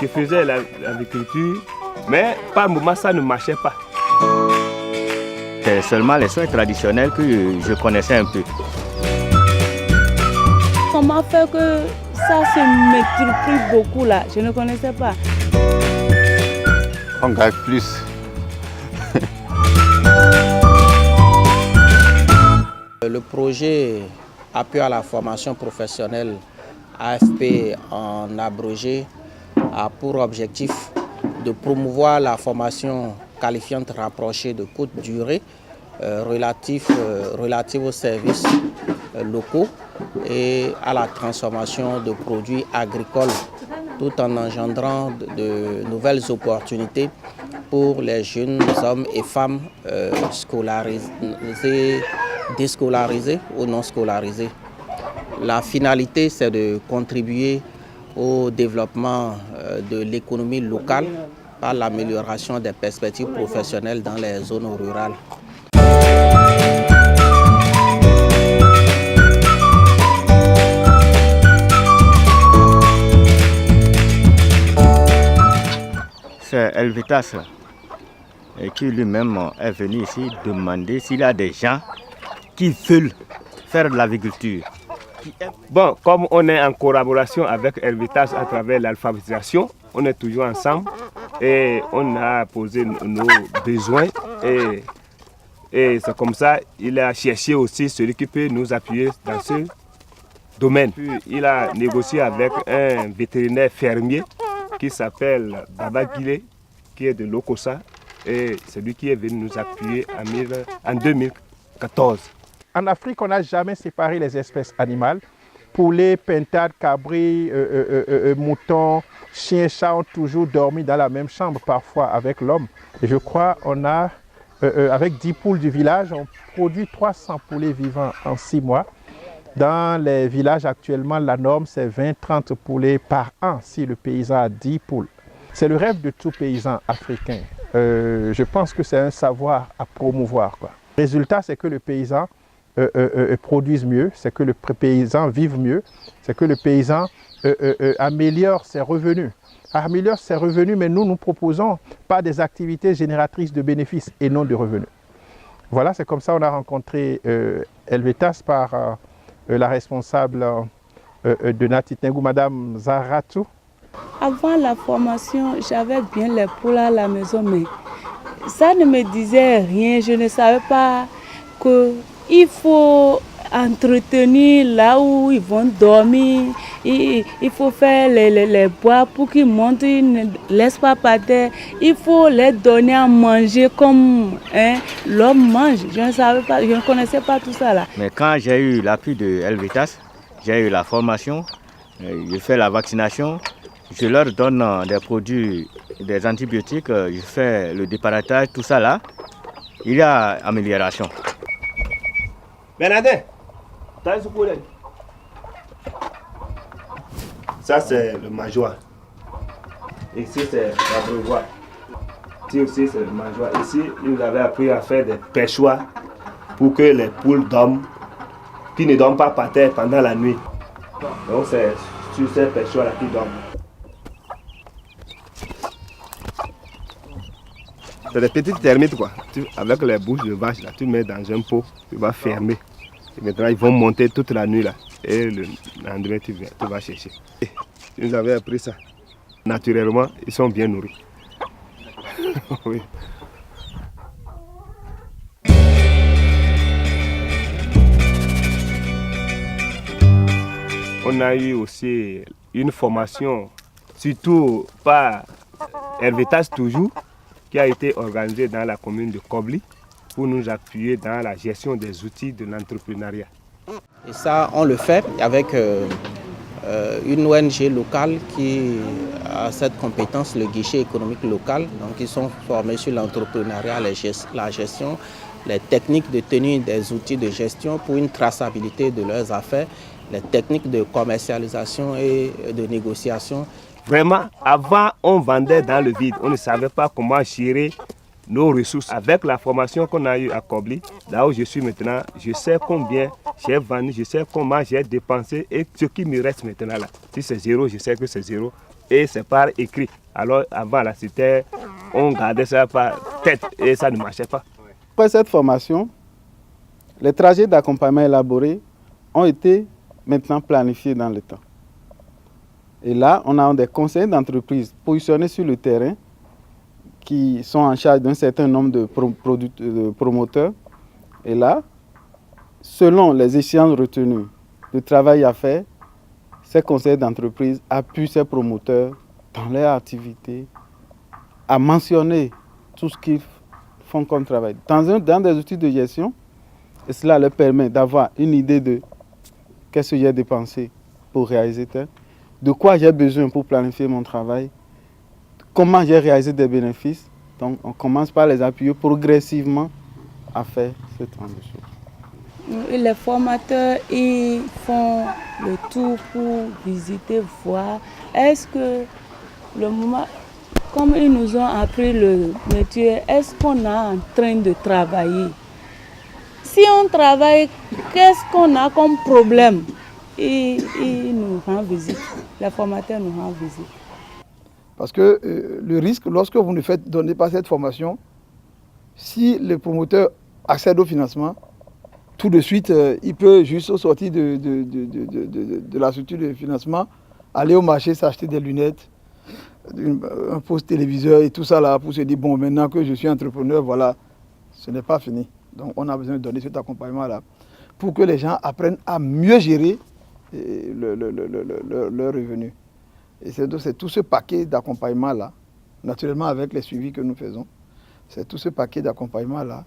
je faisais l'agriculture, mais par moment ça ne marchait pas. C'est seulement les soins traditionnels que je connaissais un peu. Comment faire que ça se multiplie beaucoup là? Je ne connaissais pas. On gagne plus. Le projet appui à la formation professionnelle AFP en abrégé a pour objectif de promouvoir la formation qualifiante rapprochée de courte durée relative aux services locaux et à la transformation de produits agricoles, tout en engendrant de nouvelles opportunités pour les jeunes hommes et femmes déscolarisés ou non scolarisés. La finalité, c'est de contribuer au développement de l'économie locale par l'amélioration des perspectives professionnelles dans les zones rurales. C'est Helvetas qui lui-même est venu ici demander s'il y a des gens qui veulent faire de l'agriculture. Bon, comme on est en collaboration avec Helvetas à travers l'alphabétisation, on est toujours ensemble et on a posé nos besoins et c'est comme ça il a cherché aussi celui qui peut nous appuyer dans ce domaine. Puis, il a négocié avec un vétérinaire fermier qui s'appelle Baba Guilé, qui est de Lokossa, et c'est lui qui est venu nous appuyer en 2014. En Afrique, on n'a jamais séparé les espèces animales. Poulets, pintades, cabris, moutons, chiens, chats ont toujours dormi dans la même chambre, parfois avec l'homme. Et je crois qu'on a, avec 10 poules du village, on produit 300 poulets vivants en 6 mois. Dans les villages actuellement, la norme c'est 20-30 poulets par an si le paysan a 10 poules. C'est le rêve de tout paysan africain. Je pense que c'est un savoir à promouvoir, quoi. Le résultat, c'est que le paysan produise mieux, c'est que le paysan vive mieux, c'est que le paysan améliore ses revenus. Améliore ses revenus, mais nous proposons pas des activités génératrices de bénéfices et non de revenus. Voilà, c'est comme ça qu'on a rencontré Helvetas par la responsable de Nati Tengu, Madame Zaratou. Avant la formation, j'avais bien les poules à la maison, mais ça ne me disait rien. Je ne savais pas qu'il faut entretenir là où ils vont dormir. Il faut faire les bois pour qu'ils montent, ils ne laissent pas par terre. Il faut les donner à manger comme l'homme mange. Je ne savais pas, je ne connaissais pas tout ça là. Mais quand j'ai eu l'appui de Helvetas, j'ai eu la formation, je fais la vaccination, je leur donne des produits, des antibiotiques, je fais le déparatage, tout ça là, il y a amélioration. Bernardin, ça c'est le majoie. Ici c'est l'abreuvoir. Ici aussi c'est le majoie. Ici, il nous avait appris à faire des perchoirs pour que les poules dorment, qui ne dorment pas par terre pendant la nuit. Donc c'est sur ces perchoirs là qu'ils dorment. C'est des petites termites quoi. Avec les bouches de vache là, tu mets dans un pot, tu vas fermer. Et maintenant ils vont monter toute la nuit là. Et le lendemain tu vas chercher. Tu nous avais appris ça. Naturellement, ils sont bien nourris. Oui. On a eu aussi une formation, surtout par Helvetas toujours, qui a été organisée dans la commune de Kobli pour nous appuyer dans la gestion des outils de l'entrepreneuriat. Et ça, on le fait avec une ONG locale qui a cette compétence, le guichet économique local. Donc ils sont formés sur l'entrepreneuriat, la gestion, les techniques de tenue des outils de gestion pour une traçabilité de leurs affaires, les techniques de commercialisation et de négociation. Vraiment, avant, on vendait dans le vide. On ne savait pas comment gérer nos ressources. Avec la formation qu'on a eue à Kobli, là où je suis maintenant, je sais combien j'ai vendu, je sais comment j'ai dépensé et ce qui me reste maintenant là. Si c'est zéro, je sais que c'est zéro. et c'est par écrit. Alors avant là, c'était, on gardait ça par tête et ça ne marchait pas. Après cette formation, les trajets d'accompagnement élaborés ont été maintenant planifiés dans le temps. Et là, on a des conseillers d'entreprise positionnés sur le terrain qui sont en charge d'un certain nombre de promoteurs. Et là, selon les échéances retenues, le travail à faire, ces conseillers d'entreprise appuient ces promoteurs dans leur activité à mentionner tout ce qu'ils font comme travail. Dans des outils de gestion, et cela leur permet d'avoir une idée de qu'est-ce que j'ai dépensé pour réaliser tel, de quoi j'ai besoin pour planifier mon travail, comment j'ai réalisé des bénéfices. Donc on commence par les appuyer progressivement à faire ce genre de choses. Et les formateurs, ils font le tour pour visiter, voir. Est-ce que le moment, comme ils nous ont appris le métier, est-ce qu'on est en train de travailler? Si on travaille, qu'est-ce qu'on a comme problème? Et ils nous rendent visite, les formateurs nous rendent visite. Parce que le risque, lorsque vous ne donnez pas cette formation, si le promoteur accède au financement, tout de suite, il peut juste au sortir de la structure de financement, aller au marché, s'acheter des lunettes, un poste téléviseur et tout ça là, pour se dire, bon, maintenant que je suis entrepreneur, voilà, ce n'est pas fini. Donc on a besoin de donner cet accompagnement là, pour que les gens apprennent à mieux gérer leur revenu. Et c'est tout ce paquet d'accompagnement là, naturellement avec les suivis que nous faisons, c'est tout ce paquet d'accompagnement là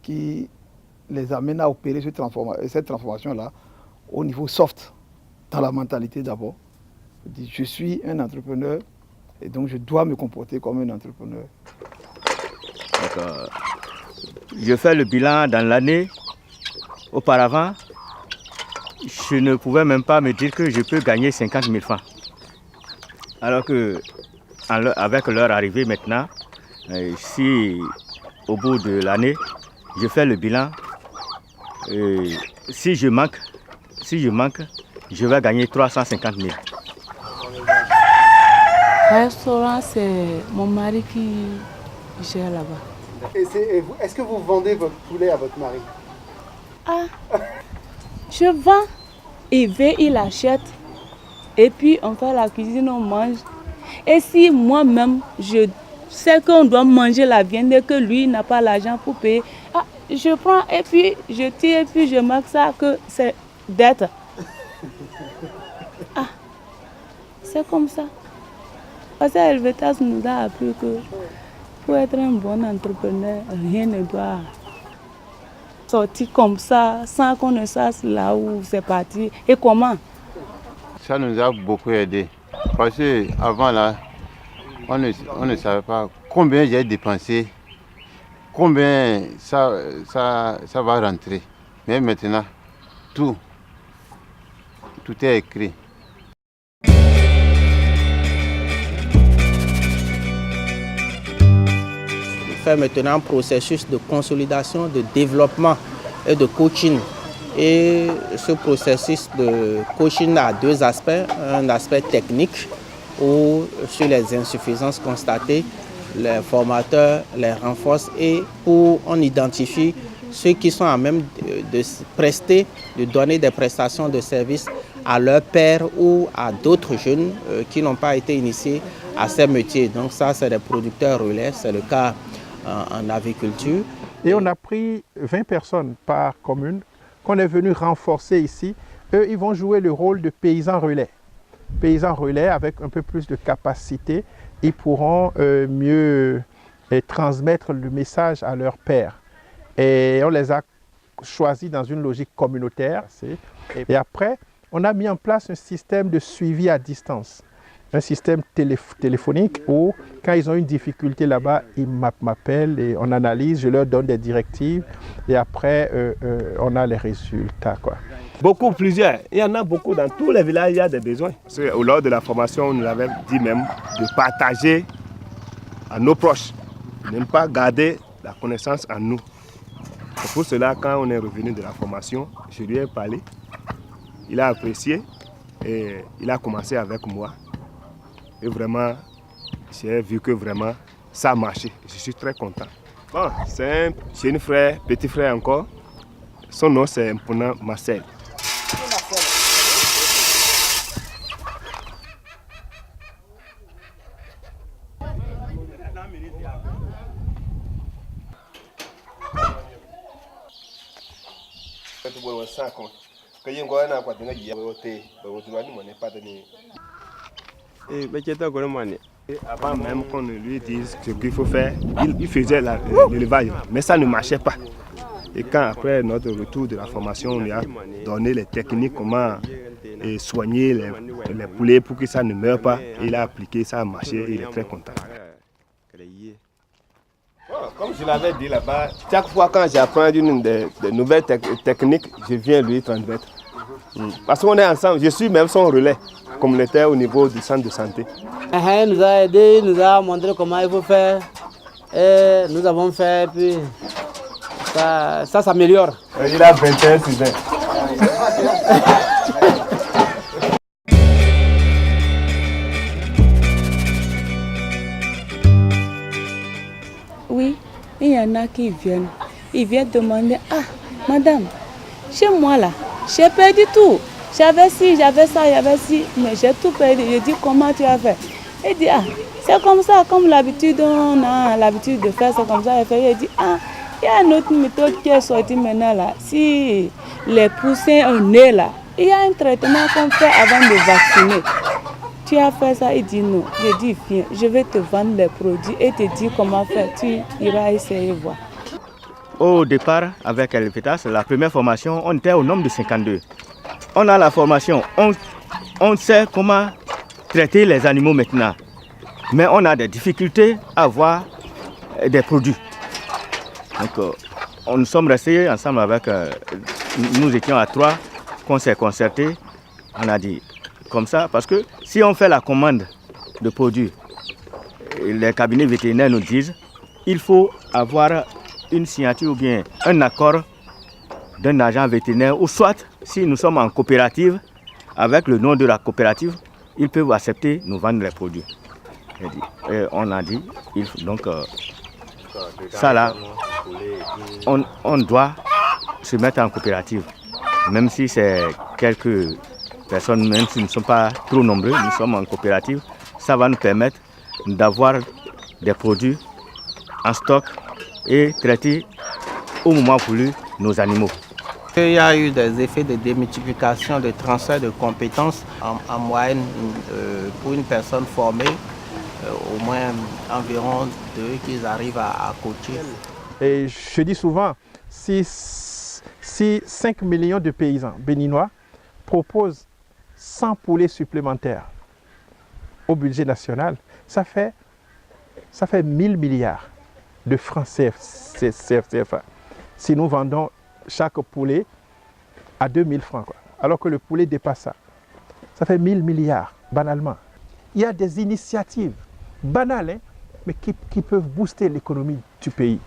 qui les amène à opérer cette transformation là au niveau soft, dans la mentalité d'abord. Je suis un entrepreneur et donc je dois me comporter comme un entrepreneur. Donc, je fais le bilan dans l'année. Auparavant, je ne pouvais même pas me dire que je peux gagner 50 000 francs. Alors que, avec leur arrivée maintenant, si au bout de l'année, je fais le bilan, si je manque, je vais gagner 350 000. Le restaurant, c'est mon mari qui gère là-bas. Est-ce que vous vendez votre poulet à votre mari? Ah, je vends, il achète. Et puis on fait la cuisine, on mange. Et si moi-même, je sais qu'on doit manger la viande et que lui n'a pas l'argent pour payer, je prends et puis je tire et puis je marque ça que c'est dette. C'est comme ça. Parce que Helvetas nous a appris que pour être un bon entrepreneur, rien ne doit sortir comme ça sans qu'on ne sache là où c'est parti et comment. Ça nous a beaucoup aidé. Parce qu'avant là, on ne savait pas combien j'ai dépensé, combien ça va rentrer. Mais maintenant, tout est écrit. On fait maintenant un processus de consolidation, de développement et de coaching. Et ce processus de coaching a deux aspects. Un aspect technique où sur les insuffisances constatées, les formateurs les renforcent et on identifie ceux qui sont à même de donner des prestations de services à leurs pairs ou à d'autres jeunes qui n'ont pas été initiés à ces métiers. Donc ça, c'est des producteurs relais, c'est le cas en aviculture. Et on a pris 20 personnes par commune qu'on est venu renforcer ici. Eux, ils vont jouer le rôle de paysans relais. Paysans relais avec un peu plus de capacité, ils pourront mieux transmettre le message à leurs pairs. Et on les a choisis dans une logique communautaire. Et après, on a mis en place un système de suivi à distance. Un système téléphonique où, quand ils ont une difficulté là-bas, ils m'appellent et on analyse, je leur donne des directives et après, on a les résultats, quoi. Plusieurs. Il y en a beaucoup dans tous les villages, il y a des besoins. Lors de la formation, on nous avait dit même de partager à nos proches, de ne pas garder la connaissance en nous. C'est pour cela, quand on est revenu de la formation, je lui ai parlé, il a apprécié et il a commencé avec moi. Et vraiment, j'ai vu que vraiment ça a marché. Je suis très content. Bon, c'est un jeune frère, petit frère encore. Son nom c'est Mpona Marcel. Avant même qu'on ne lui dise ce qu'il faut faire, il faisait l'élevage, mais ça ne marchait pas. Et quand après notre retour de la formation, on lui a donné les techniques, comment soigner les poulets pour que ça ne meure pas, il a appliqué, ça a marché, il est très content. Comme je l'avais dit là-bas, chaque fois quand j'apprends des nouvelles techniques, je viens lui transmettre. Parce qu'on est ensemble, je suis même son relais communautaire au niveau du centre de santé. Il nous a aidé, il nous a montré comment il faut faire. Et nous avons fait, puis ça s'améliore. Il a 21 6 ans. Oui, il y en a qui viennent. Ils viennent demander, ah, madame, chez moi là, j'ai perdu tout. J'avais ci, j'avais ça, j'avais ci, mais j'ai tout perdu. Je dis, comment tu as fait? Il dit, ah, c'est comme ça, comme l'habitude, on a l'habitude de faire, c'est comme ça. Il dit, ah, il y a une autre méthode qui est sortie maintenant là. Si les poussins ont né là, il y a un traitement qu'on fait avant de vacciner. Tu as fait ça? Il dit non. Je dis, viens, je vais te vendre les produits et te dire comment faire. Tu iras essayer voir. Au départ, avec Elvitas, la première formation, on était au nombre de 52. On a la formation, on sait comment traiter les animaux maintenant. Mais on a des difficultés à avoir des produits. Donc, nous sommes restés ensemble avec, nous étions à 3, qu'on s'est concerté. On a dit comme ça, parce que si on fait la commande de produits, les cabinets vétérinaires nous disent il faut avoir une signature ou bien un accord d'un agent vétérinaire, ou soit si nous sommes en coopérative, avec le nom de la coopérative, ils peuvent accepter nous vendre les produits. Et on a dit, donc ça là, on doit se mettre en coopérative. Même si c'est quelques personnes, même si nous ne sommes pas trop nombreux, nous sommes en coopérative, ça va nous permettre d'avoir des produits en stock et traiter au moment voulu nos animaux. Il y a eu des effets de démultiplication, de transfert de compétences en moyenne pour une personne formée, au moins environ 2 qu'ils arrivent à coacher. Et je dis souvent, si 5 millions de paysans béninois proposent 100 poulets supplémentaires au budget national, ça fait 1000 milliards de francs CFA. Si nous vendons chaque poulet à 2000 francs, quoi. Alors que le poulet dépasse ça. Ça fait 1000 milliards, banalement. Il y a des initiatives banales, hein, mais qui peuvent booster l'économie du pays.